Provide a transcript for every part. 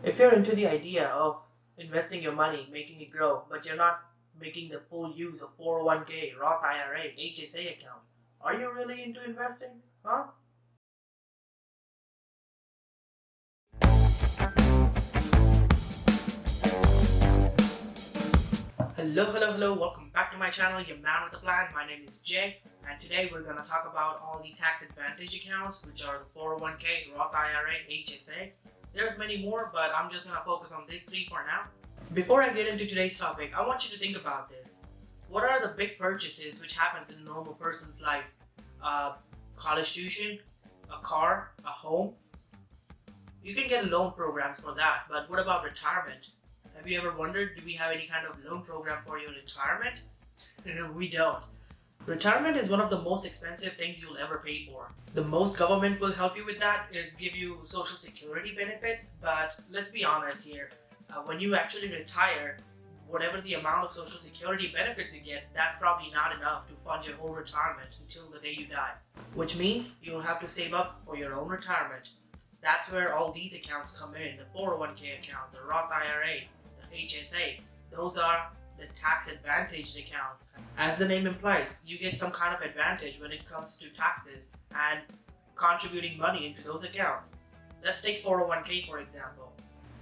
If you're into the idea of investing your money, making it grow, but you're not making the full use of 401k, Roth IRA, HSA account, are you really into investing? Huh? Hello, welcome back to my channel, your man with a plan. My name is Jay, and today we're going to talk about all the tax advantage accounts, which are the 401k, Roth IRA, HSA. There's many more, but I'm just going to focus on these three for now. Before I get into today's topic, I want you to think about this. What are the big purchases which happens in a normal person's life? College tuition, a car, a home? You can get loan programs for that, but what about retirement? Have you ever wondered, do we have any kind of loan program for your retirement? We don't. Retirement is one of the most expensive things you'll ever pay for. The most government will help you with that is give you social security benefits, but let's be honest here. When you actually retire, whatever the amount of social security benefits you get, that's probably not enough to fund your whole retirement until the day you die. Which means you'll have to save up for your own retirement. That's where all these accounts come in, the 401k account, the Roth IRA, the HSA. Those are the tax advantaged accounts. As the name implies, you get some kind of advantage when it comes to taxes and contributing money into those accounts. Let's take 401k for example.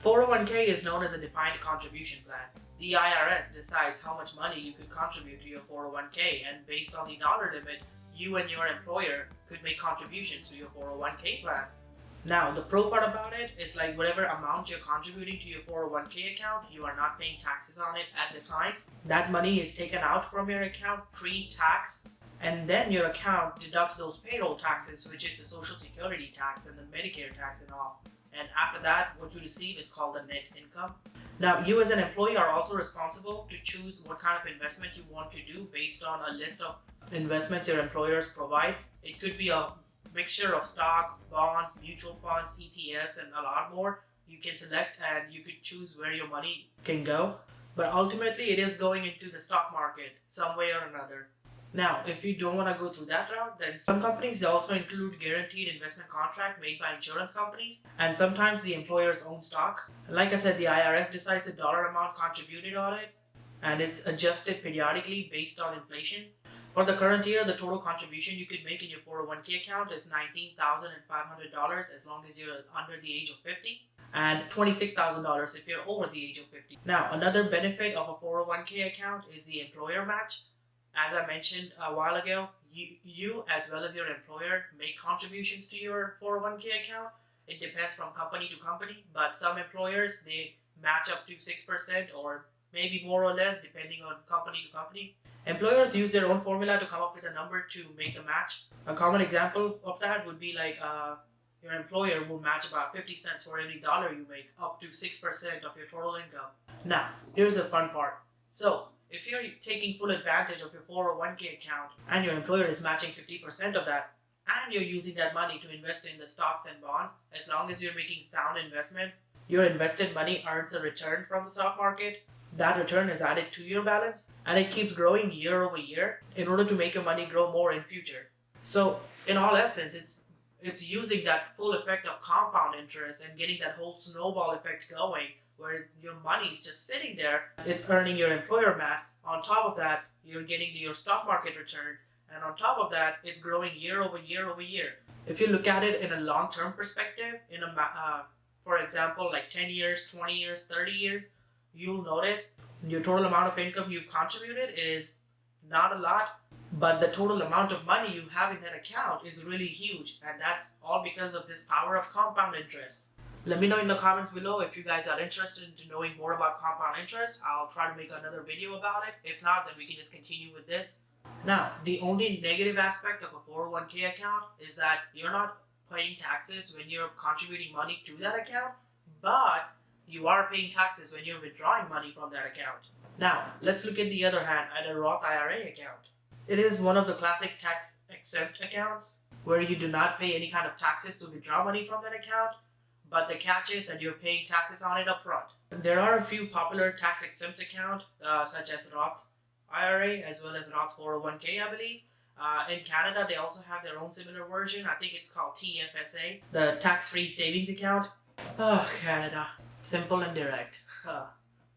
401k is known as a defined contribution plan. The IRS decides how much money you could contribute to your 401k, and based on the dollar limit, you and your employer could make contributions to your 401k plan. Now, the pro part about it is like whatever amount you're contributing to your 401k account, you are not paying taxes on it at the time. That money is taken out from your account pre-tax, and then your account deducts those payroll taxes, which is the social security tax and the Medicare tax and all. And after that, what you receive is called the net income. Now, you as an employee are also responsible to choose what kind of investment you want to do based on a list of investments your employers provide. It could be a mixture of stock, bonds, mutual funds, ETFs, and a lot more. You can select and you could choose where your money can go. But ultimately, it is going into the stock market some way or another. Now, if you don't want to go through that route, then some companies, they also include guaranteed investment contract made by insurance companies, and sometimes the employer's own stock. Like I said, the IRS decides the dollar amount contributed on it, and it's adjusted periodically based on inflation. For the current year, the total contribution you could make in your 401k account is $19,500 as long as you're under the age of 50, and $26,000 if you're over the age of 50. Now, another benefit of a 401k account is the employer match. As I mentioned a while ago, you as well as your employer make contributions to your 401k account. It depends from company to company, but some employers, they match up to 6% or maybe more or less depending on company to company. Employers use their own formula to come up with a number to make the match. A common example of that would be like your employer will match about 50 cents for every dollar you make, up to 6% of your total income. Now, here's the fun part. So, if you're taking full advantage of your 401k account and your employer is matching 50% of that, and you're using that money to invest in the stocks and bonds, as long as you're making sound investments, your invested money earns a return from the stock market. That return is added to your balance, and it keeps growing year over year in order to make your money grow more in future. So, in all essence, it's using that full effect of compound interest and getting that whole snowball effect going, where your money is just sitting there. It's earning your employer match. On top of that, you're getting your stock market returns, and on top of that, it's growing year over year over year. If you look at it in a long-term perspective, for example, like 10 years, 20 years, 30 years, you'll notice your total amount of income you've contributed is not a lot, but the total amount of money you have in that account is really huge, and that's all because of this power of compound interest. Let me know in the comments below if you guys are interested in knowing more about compound interest. I'll try to make another video about it. If not, then we can just continue with this. Now, the only negative aspect of a 401k account is that you're not paying taxes when you're contributing money to that account, but you are paying taxes when you're withdrawing money from that account. Now, let's look at the other hand at a Roth IRA account. It is one of the classic tax exempt accounts where you do not pay any kind of taxes to withdraw money from that account, but the catch is that you're paying taxes on it up front. There are a few popular tax exempt accounts such as Roth IRA as well as Roth 401k, I believe. In Canada, they also have their own similar version. I think it's called TFSA, the tax-free savings account. Oh, Canada. Simple and direct.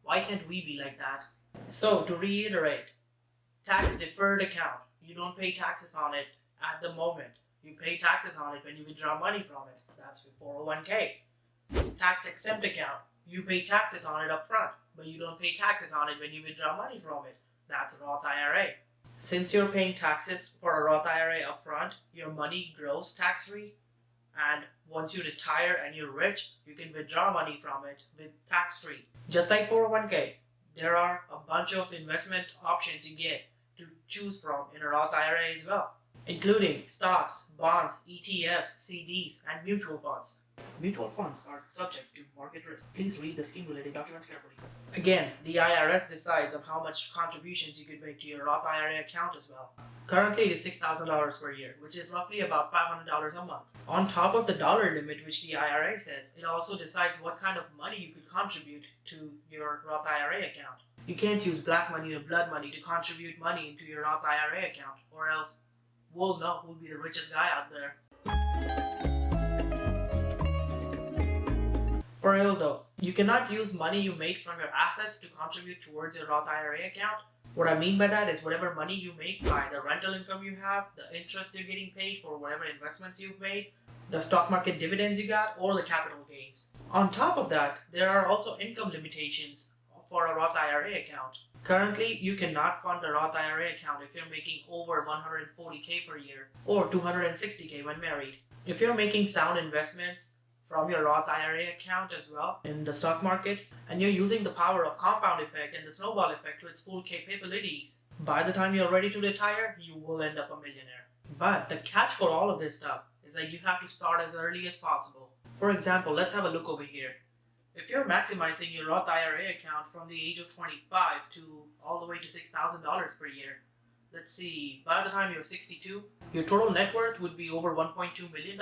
Why can't we be like that? So, to reiterate, tax deferred account. You don't pay taxes on it at the moment. You pay taxes on it when you withdraw money from it. That's your 401k. Tax exempt account. You pay taxes on it up front, but you don't pay taxes on it when you withdraw money from it. That's a Roth IRA. Since you're paying taxes for a Roth IRA up front, your money grows tax-free. And once you retire and you're rich, you can withdraw money from it with tax-free. Just like 401k, there are a bunch of investment options you get to choose from in a Roth IRA as well, including stocks, bonds, ETFs, CDs, and mutual funds. Mutual funds are subject to market risk. Please read the scheme-related documents carefully. Again, the IRS decides on how much contributions you could make to your Roth IRA account as well. Currently, it is $6,000 per year, which is roughly about $500 a month. On top of the dollar limit which the IRA sets, it also decides what kind of money you could contribute to your Roth IRA account. You can't use black money or blood money to contribute money into your Roth IRA account, or else we'll know who'll be the richest guy out there. For real though, you cannot use money you make from your assets to contribute towards your Roth IRA account. What I mean by that is whatever money you make by the rental income you have, the interest you're getting paid for whatever investments you've made, the stock market dividends you got, or the capital gains. On top of that, there are also income limitations for a Roth IRA account. Currently, you cannot fund a Roth IRA account if you're making over $140K per year or $260K when married. If you're making sound investments from your Roth IRA account as well in the stock market, and you're using the power of compound effect and the snowball effect to its full capabilities, by the time you're ready to retire, you will end up a millionaire. But the catch for all of this stuff is that you have to start as early as possible. For example, let's have a look over here. If you're maximizing your Roth IRA account from the age of 25 to all the way to $6,000 per year, let's see, by the time you're 62, your total net worth would be over $1.2 million,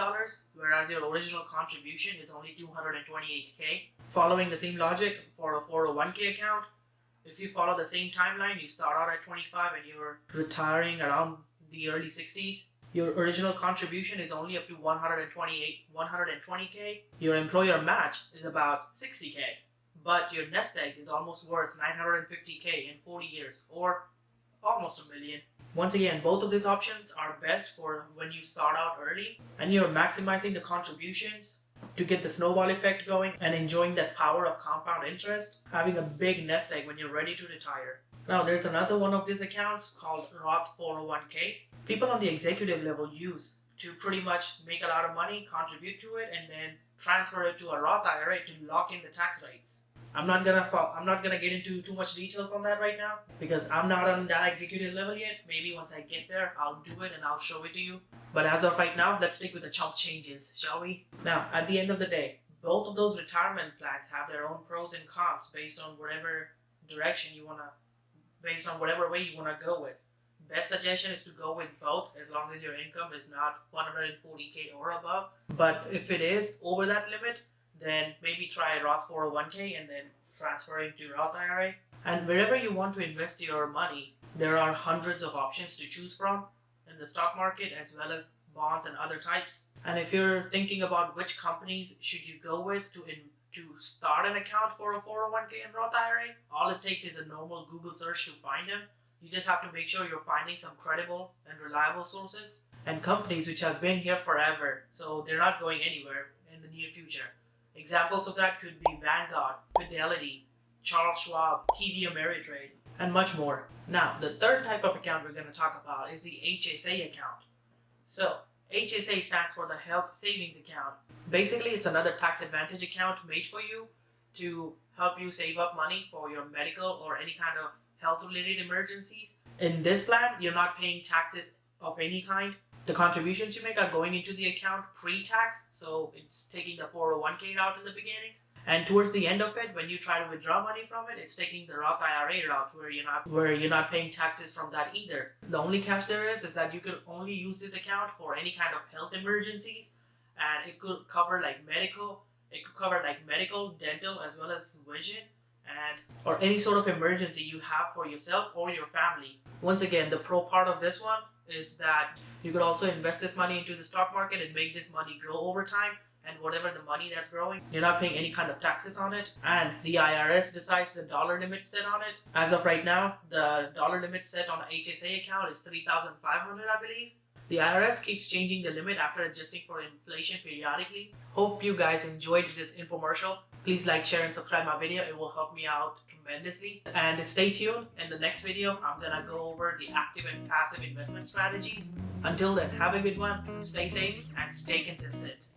whereas your original contribution is only $228K. Following the same logic for a 401k account, if you follow the same timeline, you start out at 25 and you're retiring around the early 60s, your original contribution is only up to $120K. Your employer match is about $60K, but your nest egg is almost worth $950K in 40 years, or almost $1 million. Once again, both of these options are best for when you start out early and you're maximizing the contributions to get the snowball effect going and enjoying that power of compound interest, having a big nest egg when you're ready to retire. Now, there's another one of these accounts called Roth 401k. People on the executive level use to pretty much make a lot of money, contribute to it, and then transfer it to a Roth IRA to lock in the tax rates. I'm not gonna get into too much details on that right now because I'm not on that executive level yet. Maybe once I get there, I'll do it and I'll show it to you. But as of right now, let's stick with the chump changes, shall we? Now, at the end of the day, both of those retirement plans have their own pros and cons based on whatever direction you wanna, based on whatever way you wanna go with. Best suggestion is to go with both as long as your income is not 140K or above. But if it is over that limit, then maybe try Roth 401k and then transferring to Roth IRA. And wherever you want to invest your money, there are hundreds of options to choose from in the stock market as well as bonds and other types. And if you're thinking about which companies should you go with to start an account for a 401k and Roth IRA, all it takes is a normal Google search to find them. You just have to make sure you're finding some credible and reliable sources and companies which have been here forever, so they're not going anywhere in the near future. Examples of that could be Vanguard, Fidelity, Charles Schwab, TD Ameritrade, and much more. Now, the third type of account we're going to talk about is the HSA account. So, HSA stands for the Health Savings Account. Basically, it's another tax advantage account made for you to help you save up money for your medical or any kind of health-related emergencies. In this plan, you're not paying taxes of any kind. The contributions you make are going into the account pre-tax, so it's taking the 401k route in the beginning. And towards the end of it, when you try to withdraw money from it, it's taking the Roth IRA route where you're not paying taxes from that either. The only catch there is that you could only use this account for any kind of health emergencies, and it could cover like medical, dental, as well as vision, or any sort of emergency you have for yourself or your family. Once again, the pro part of this one is that you could also invest this money into the stock market and make this money grow over time and whatever the money that's growing, you're not paying any kind of taxes on it, and the IRS decides the dollar limit set on it. As of right now, the dollar limit set on an HSA account is $3,500, I believe. The IRS keeps changing the limit after adjusting for inflation periodically. Hope you guys enjoyed this infomercial. Please like, share, and subscribe my video. It will help me out tremendously. And stay tuned. In the next video, I'm gonna go over the active and passive investment strategies. Until then, have a good one, stay safe, and stay consistent.